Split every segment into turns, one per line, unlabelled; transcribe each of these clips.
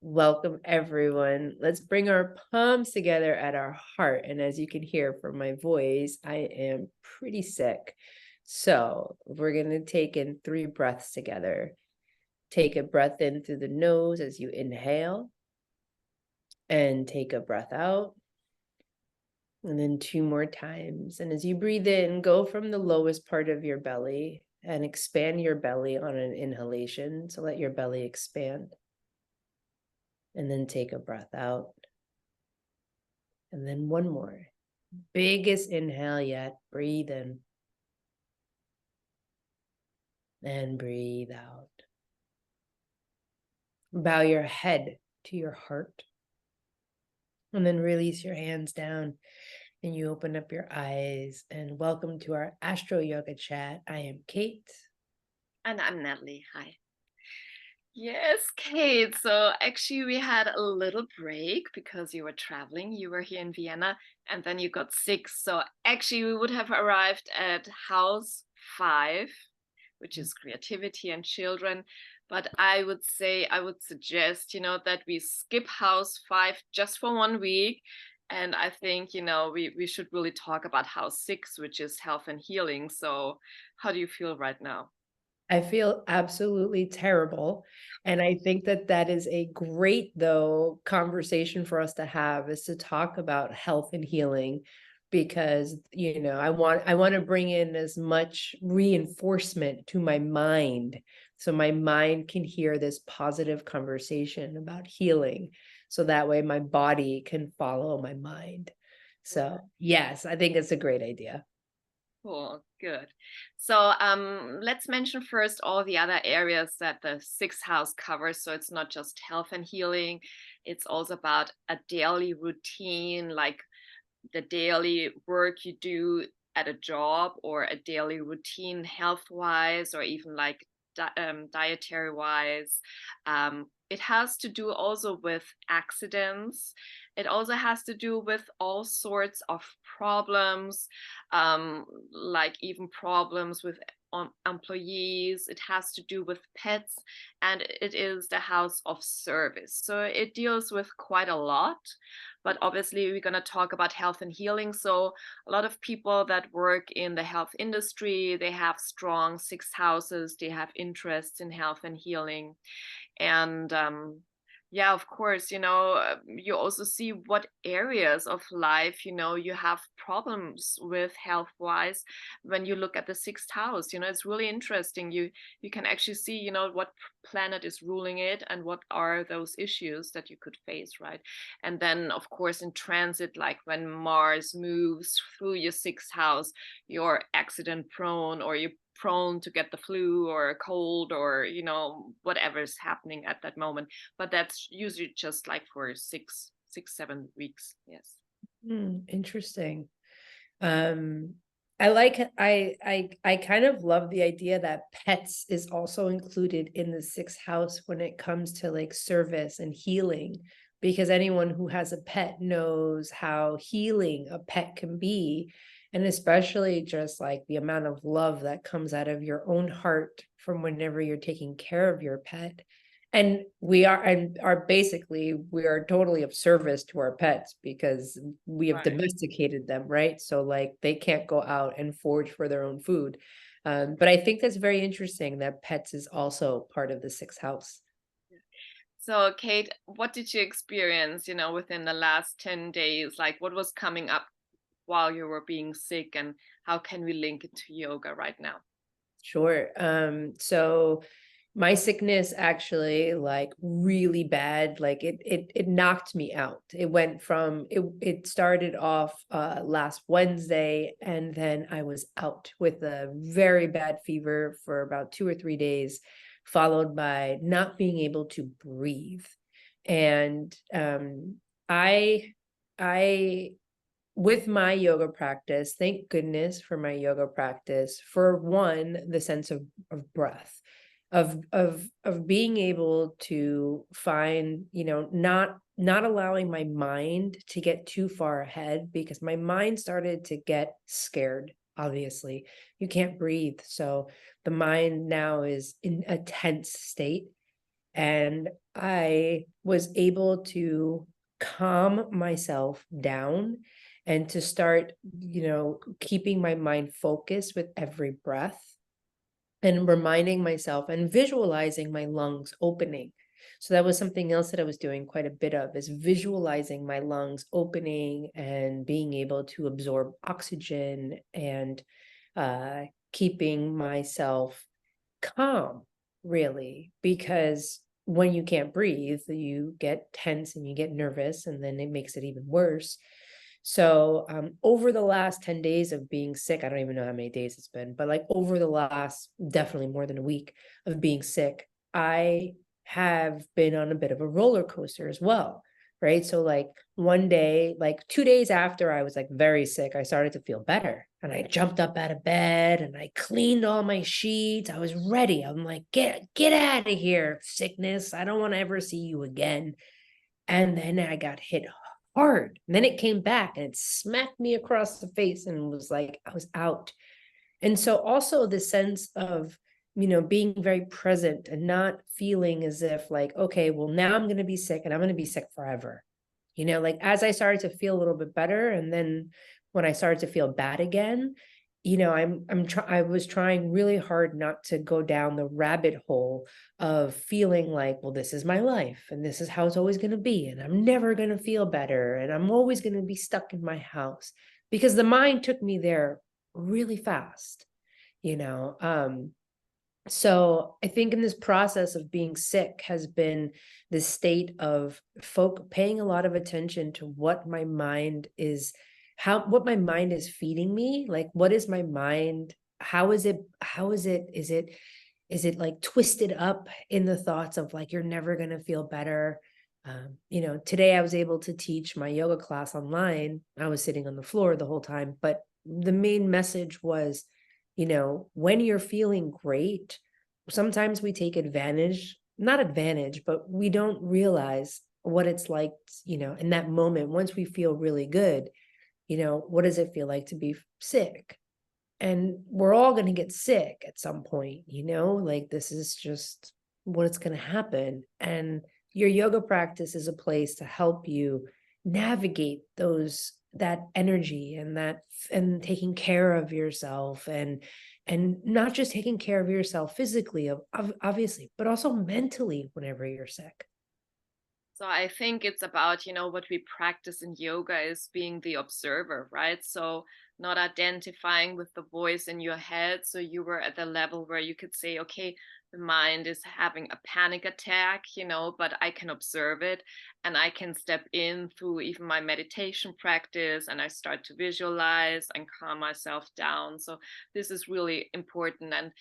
Welcome, everyone. Let's bring our palms together at our heart. And as you can hear from my voice, I am pretty sick. So we're going to take in 3 breaths together. Take a breath in through the nose as you inhale, and take a breath out. And then 2 more times. And as you breathe in, go from the lowest part of your belly and expand your belly on an inhalation. So let your belly expand. And then take a breath out. And then 1 more. Biggest inhale yet. Breathe in. And breathe out. Bow your head to your heart. And then release your hands down. And you open up your eyes. And welcome to our Astro Yoga chat. I am Kate.
And I'm Natalie. Hi. Yes, Kate. So actually, we had a little break because you were traveling. You were here in Vienna and then you got sick. So actually, we would have arrived at house 5, which is creativity and children. But I would suggest, that we skip house 5 just for 1 week. And I think, we should really talk about house 6, which is health and healing. So how do you feel right now?
I feel absolutely terrible. And I think that that is a great, though, conversation for us to have, is to talk about health and healing, because, I want to bring in as much reinforcement to my mind, so my mind can hear this positive conversation about healing. So that way my body can follow my mind. So, yes, I think it's a great idea.
Cool, good. So let's mention first all the other areas that the sixth house covers. So it's not just health and healing, it's also about a daily routine, like the daily work you do at a job, or a daily routine health wise, or even like dietary wise. It has to do also with accidents. It also has to do with all sorts of problems, like even problems with employees. It has to do with pets, and it is the house of service. So it deals with quite a lot. But obviously, we're going to talk about health and healing. So a lot of people that work in the health industry, they have strong sixth houses, they have interests in health and healing. And yeah, of course, you also see what areas of life, you have problems with health wise. When you look at the sixth house, it's really interesting. You can actually see, what planet is ruling it and what are those issues that you could face, right? And then, of course, in transit, like when Mars moves through your sixth house, you're accident prone, or you're prone to get the flu or a cold, or whatever's happening at that moment. But that's usually just like for 7 weeks. Yes.
Interesting. Um, I kind of love the idea that pets is also included in the sixth house when it comes to like service and healing, because anyone who has a pet knows how healing a pet can be. And especially just like the amount of love that comes out of your own heart from whenever you're taking care of your pet. And we are totally of service to our pets because we have
Right.
domesticated them, right? So like they can't go out and forage for their own food. But I think that's very interesting that pets is also part of the sixth house.
So, Kate, what did you experience, within the last 10 days? Like, what was coming up while you were being sick, and how can we link it to yoga right now?
Sure. So my sickness actually like really bad, like it knocked me out. It started off last Wednesday, and then I was out with a very bad fever for about 2 or 3 days, followed by not being able to breathe. And I I with my yoga practice, thank goodness for my yoga practice. For one, the sense of breath, of being able to find, not allowing my mind to get too far ahead, because my mind started to get scared. Obviously, you can't breathe, so the mind now is in a tense state. And I was able to calm myself down and to start, keeping my mind focused with every breath and reminding myself and visualizing my lungs opening. So that was something else that I was doing quite a bit of, is visualizing my lungs opening and being able to absorb oxygen and uh, keeping myself calm, really, because when you can't breathe, you get tense and you get nervous, and then it makes it even worse. So, over the last 10 days of being sick, I don't even know how many days it's been, but like over the last definitely more than a week of being sick, I have been on a bit of a roller coaster as well. Right. So, like one day, like 2 days after I was like very sick, I started to feel better. And I jumped up out of bed and I cleaned all my sheets. I was ready. I'm like, get out of here, sickness. I don't want to ever see you again. And then I got hit hard. And then it came back and it smacked me across the face and was like, I was out. And so also the sense of, being very present and not feeling as if like, okay, well, now I'm going to be sick and I'm going to be sick forever. Like as I started to feel a little bit better, and then when I started to feel bad again, I was trying really hard not to go down the rabbit hole of feeling like, well, this is my life and this is how it's always going to be, and I'm never going to feel better, and I'm always going to be stuck in my house, because the mind took me there really fast, you know. So I think in this process of being sick has been this state of paying a lot of attention to what my mind is, what my mind is feeding me. Like, what is my mind? Is it like twisted up in the thoughts of like, you're never going to feel better? Today I was able to teach my yoga class online. I was sitting on the floor the whole time, but the main message was, when you're feeling great, sometimes we take advantage, not advantage, but we don't realize what it's like, in that moment. Once we feel really good, what does it feel like to be sick? And we're all going to get sick at some point, like this is just what's going to happen. And your yoga practice is a place to help you navigate that energy and taking care of yourself, and not just taking care of yourself physically, obviously, but also mentally whenever you're sick.
So I think it's about, what we practice in yoga is being the observer, right? So not identifying with the voice in your head. So you were at the level where you could say, okay, the mind is having a panic attack, but I can observe it and I can step in through even my meditation practice, and I start to visualize and calm myself down. So this is really important. And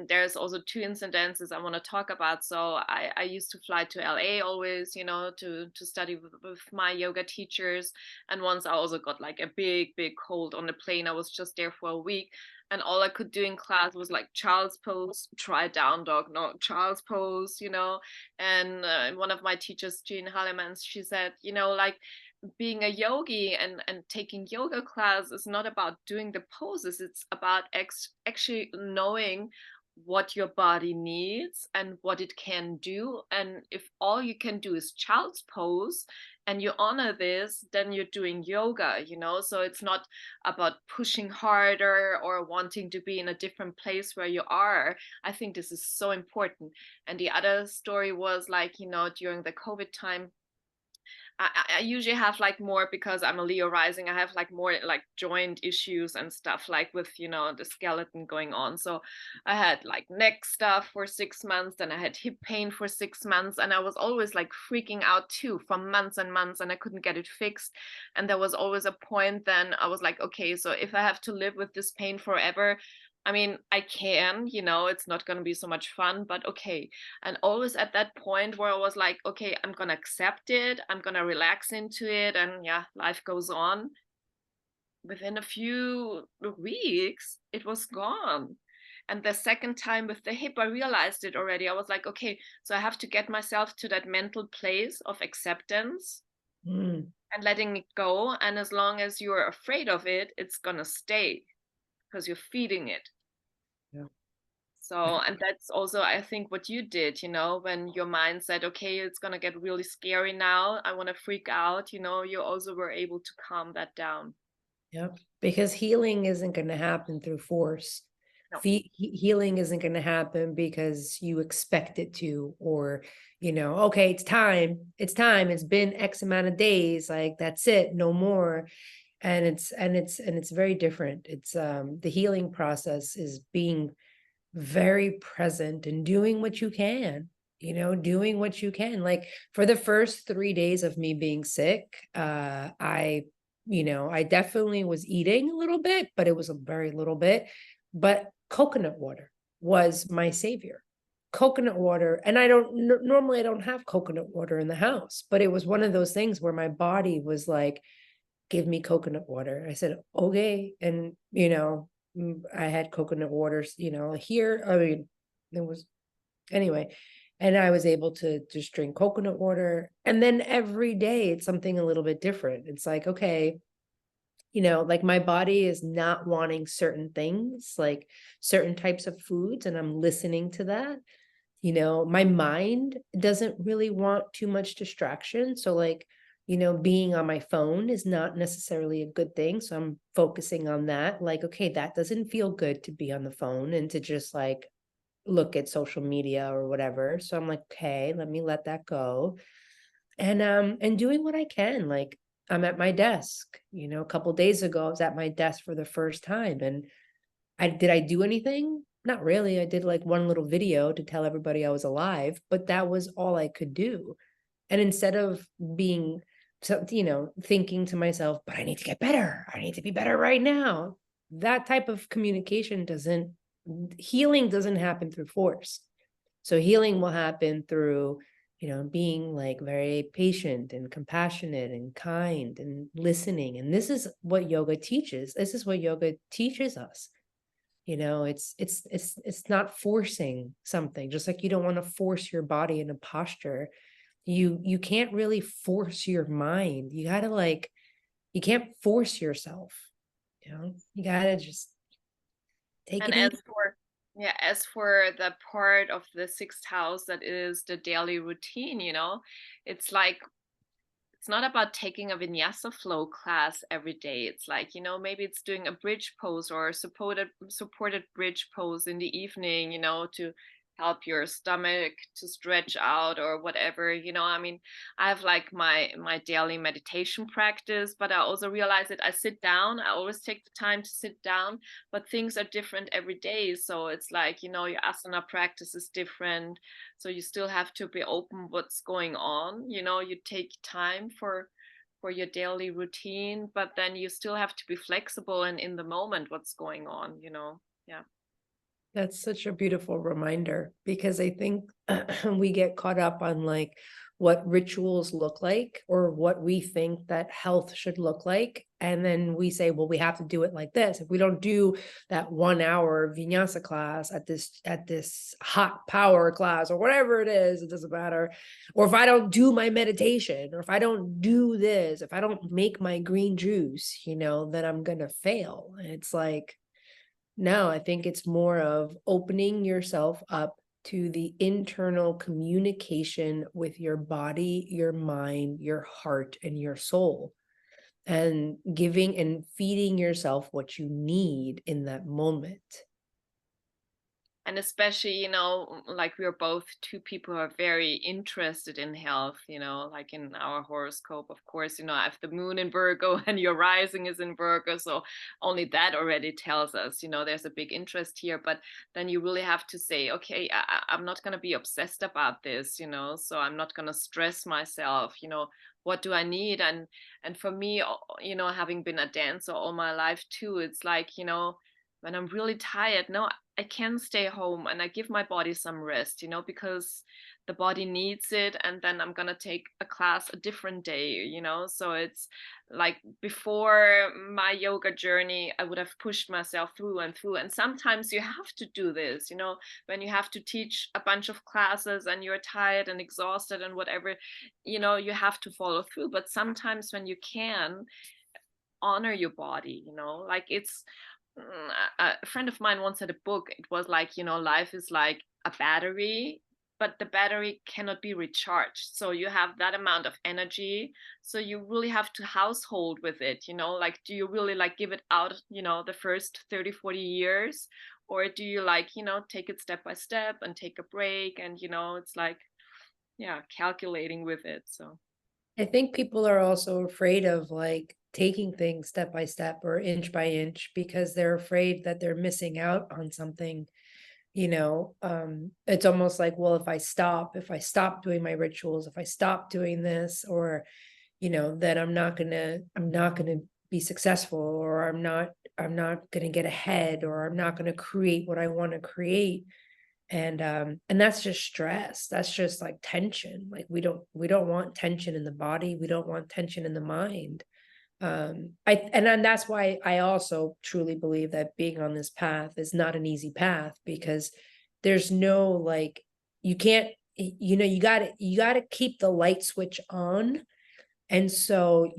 there's also two incidences I want to talk about. So I used to fly to LA always, to study with my yoga teachers. And once I also got like a big cold on the plane. I was just there for a week. And all I could do in class was like child's pose, try down dog, no, child's pose, And one of my teachers, Jean Hallemans, she said, like, being a yogi and taking yoga class is not about doing the poses. It's about actually knowing what your body needs and what it can do. And if all you can do is child's pose and you honor this, then you're doing yoga, So it's not about pushing harder or wanting to be in a different place where you are. I think this is so important. And the other story was like, during the COVID time, I usually have like more, because I'm a Leo rising, I have like more like joint issues and stuff, like with, the skeleton going on. So I had like neck stuff for 6 months, then I had hip pain for 6 months. And I was always like freaking out too for months and months, and I couldn't get it fixed. And there was always a point then I was like, okay, so if I have to live with this pain forever, I mean, I can, it's not going to be so much fun, but okay. And always at that point where I was like, okay, I'm going to accept it, I'm going to relax into it, and yeah, life goes on. Within a few weeks, it was gone. And the second time with the hip, I realized it already. I was like, okay, so I have to get myself to that mental place of acceptance
Mm.
and letting it go. And as long as you're afraid of it, it's going to stay because you're feeding it.
Yeah.
So, and that's also, I think, what you did, when your mind said, okay, it's going to get really scary now. I want to freak out, you also were able to calm that down.
Yep. Because healing isn't going to happen through force.
No.
Healing isn't going to happen because you expect it to, or, okay, it's time. It's time. It's been X amount of days. Like, that's it. No more. And it's very different. It's the healing process is being very present and doing what you can, doing what you can. Like, for the first 3 days of me being sick, I definitely was eating a little bit, but it was a very little bit. But coconut water was my savior. Coconut water. And normally I don't have coconut water in the house, but it was one of those things where my body was like, give me coconut water. I said, okay. And, I had coconut waters, here. I mean, there was, anyway. And I was able to just drink coconut water. And then every day it's something a little bit different. It's like, okay, like my body is not wanting certain things, like certain types of foods, and I'm listening to that. My mind doesn't really want too much distraction. So, like, being on my phone is not necessarily a good thing. So I'm focusing on that. Like, okay, that doesn't feel good to be on the phone and to just like look at social media or whatever. So I'm like, okay, let me let that go. And doing what I can. Like, I'm at my desk. A couple days ago, I was at my desk for the first time. And I do anything? Not really. I did like one little video to tell everybody I was alive, but that was all I could do. And instead of being, thinking to myself, but I need to get better. I need to be better right now. That type of communication healing doesn't happen through force. So healing will happen through, being like very patient and compassionate and kind and listening. And this is what yoga teaches. This is what yoga teaches us. It's not forcing something, just like you don't want to force your body in a posture. You can't really force your mind. You gotta like, you can't force yourself. You gotta just take
And
it easy.
as for the part of the sixth house that is the daily routine, it's like, it's not about taking a vinyasa flow class every day. It's like, maybe it's doing a bridge pose or a supported bridge pose in the evening, to help your stomach to stretch out or whatever. I mean, I have like my daily meditation practice, but I also realize that I sit down. I always take the time to sit down, but things are different every day. So it's like, your asana practice is different, so you still have to be open what's going on. You take time for your daily routine, but then you still have to be flexible and in the moment what's going on. Yeah.
That's such a beautiful reminder, because I think we get caught up on like what rituals look like or what we think that health should look like. And then we say, well, we have to do it like this. If we don't do that 1 hour vinyasa class at this hot power class or whatever it is, it doesn't matter. Or if I don't do my meditation, or if I don't do this, if I don't make my green juice, then I'm gonna fail. And it's like, no, I think it's more of opening yourself up to the internal communication with your body, your mind, your heart, and your soul, and giving and feeding yourself what you need in that moment.
And especially, like we're both two people who are very interested in health, like in our horoscope, of course, I have the moon in Virgo and your rising is in Virgo. So only that already tells us, there's a big interest here. But then you really have to say, okay, I'm not going to be obsessed about this, so I'm not going to stress myself, what do I need? And for me, having been a dancer all my life too, it's like, when I'm really tired, no, I can stay home and I give my body some rest, because the body needs it. And then I'm going to take a class a different day, So it's like before my yoga journey, I would have pushed myself through and through. And sometimes you have to do this, when you have to teach a bunch of classes and you're tired and exhausted and whatever, you have to follow through. But sometimes when you can, honor your body, like it's A friend of mine once had a book. It was like, life is like a battery, but the battery cannot be recharged. So you have that amount of energy. So you really have to household with it, like, do you really like give it out, the first 30, 40 years? Or do you like, take it step by step and take a break? And, it's like, yeah, calculating with it. So
I think people are also afraid of like taking things step by step or inch by inch because they're afraid that they're missing out on something. It's almost like, well, if I stop doing my rituals, if I stop doing this, or then I'm not gonna be successful, or I'm not gonna get ahead, or I'm not gonna create what I want to create. And that's just stress. That's just like tension. Like we don't want tension in the body. We don't want tension in the mind. And then that's why I also truly believe that being on this path is not an easy path, because there's no like, you can't, you got to keep the light switch on. And so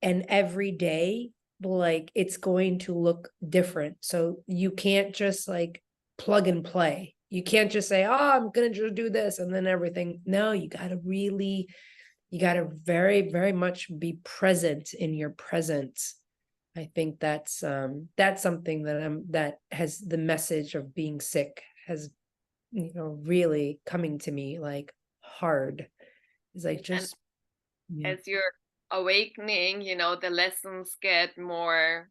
and every day, like, it's going to look different. So you can't just like plug and play. You can't just say, oh, I'm gonna just do this and then everything. No, you gotta very, very much be present in your presence. I think that's something that has the message of being sick has, really coming to me like hard. It's like,
and
just, yeah.
as you're awakening, the lessons get more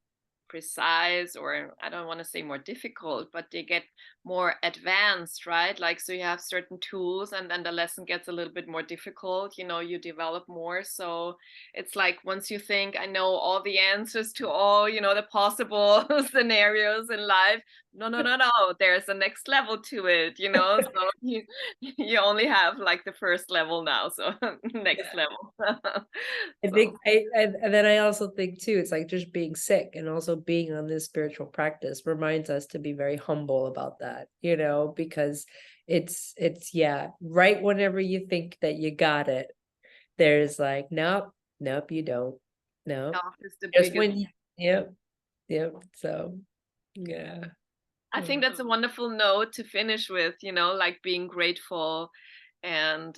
precise, or I don't want to say more difficult, but they get more advanced, right? Like, so you have certain tools, and then the lesson gets a little bit more difficult, you develop more. So it's like, once you think, I know all the answers to all, the possible scenarios in life. No, no, no, no. There's a next level to it, So you only have like the first level now. So next level.
I
So
think and then I also think too, it's like just being sick and also being on this spiritual practice reminds us to be very humble about that, because yeah, right whenever you think that you got it, there's like, nope, nope, you don't. No.
health is the
Just
biggest.
when you, yep, yep. So yeah.
I think that's a wonderful note to finish with, like being grateful. And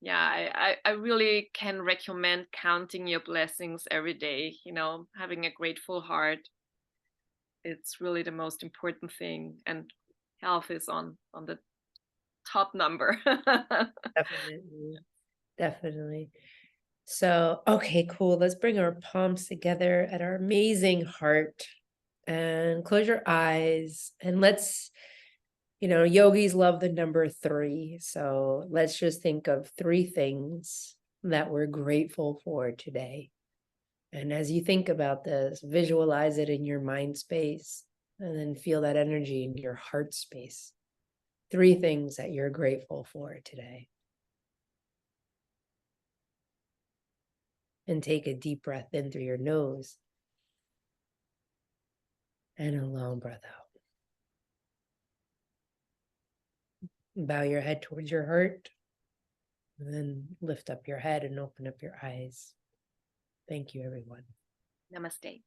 yeah, I really can recommend counting your blessings every day, having a grateful heart. It's really the most important thing. And health is on the top number.
Definitely. Definitely. So, okay, cool. Let's bring our palms together at our amazing heart and close your eyes. And yogis love the number 3. So let's just think of 3 things that we're grateful for today. And as you think about this, visualize it in your mind space and then feel that energy in your heart space. 3 things that you're grateful for today. And take a deep breath in through your nose and a long breath out. Bow your head towards your heart, and then lift up your head and open up your eyes. Thank you, everyone.
Namaste.